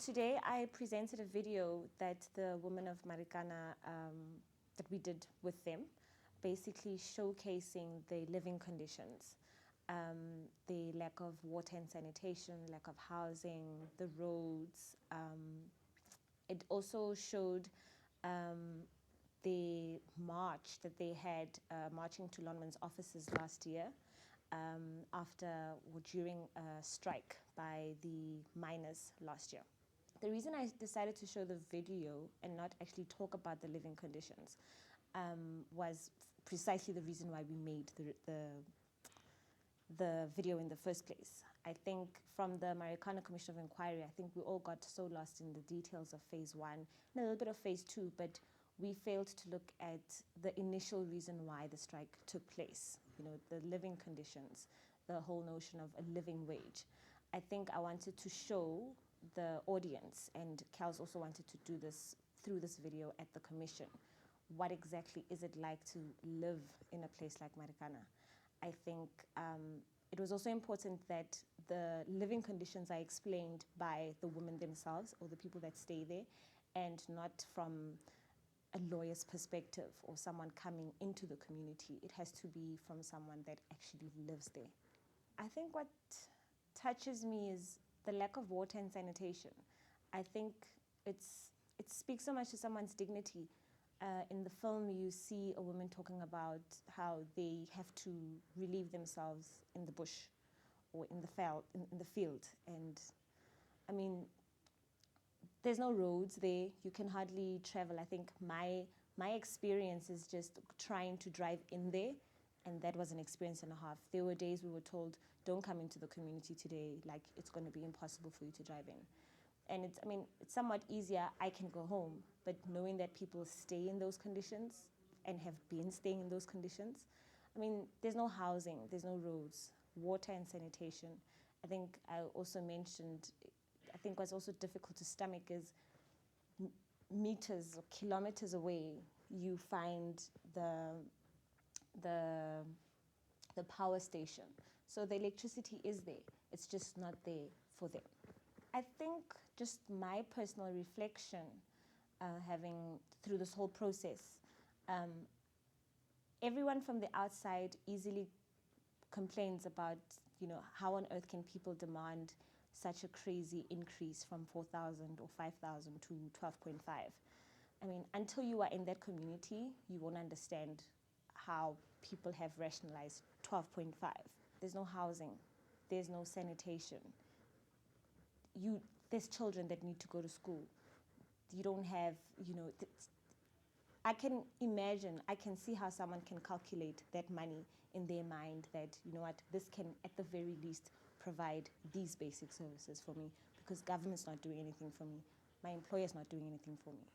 today I presented a video that the women of Marikana, that we did with them, basically showcasing the living conditions, the lack of water and sanitation, lack of housing, the roads. It also showed the march that they had marching to Lonman's offices last year after or during a strike by the miners last year. The reason I decided to show the video and not actually talk about the living conditions was precisely the reason why we made the video in the first place. I think from the Marikana Commission of Inquiry, I think we all got so lost in the details of phase 1 and a little bit of phase 2, but we failed to look at the initial reason why the strike took place, the living conditions, the whole notion of a living wage. I think I wanted to show the audience, and Kels also wanted to do this through this video at the commission. What exactly is it like to live in a place like Marikana? I think it was also important that the living conditions are explained by the women themselves or the people that stay there, and not from a lawyer's perspective or someone coming into the community. It has to be from someone that actually lives there. I think what touches me is the lack of water and sanitation. I think it speaks so much to someone's dignity. In the film, you see a woman talking about how they have to relieve themselves in the bush or in the field. And I mean, there's no roads there. You can hardly travel. I think my experience is just trying to drive in there, and that was an experience and a half. There were days we were told, don't come into the community today, like it's going to be impossible for you to drive in. And it's somewhat easier, I can go home, but knowing that people stay in those conditions and have been staying in those conditions, there's no housing, there's no roads, water and sanitation. I think I also mentioned, I think what's also difficult to stomach is meters or kilometers away, you find the power station. So the electricity is there, it's just not there for them. I think just my personal reflection, having through this whole process, everyone from the outside easily complains about, how on earth can people demand such a crazy increase from 4,000 or 5,000 to 12.5. Until you are in that community, you won't understand how people have rationalized 12.5. There's no housing, there's no sanitation. There's children that need to go to school. You don't have, I can imagine, I can see how someone can calculate that money in their mind that, this can at the very least provide these basic services for me, because government's not doing anything for me. My employer's not doing anything for me.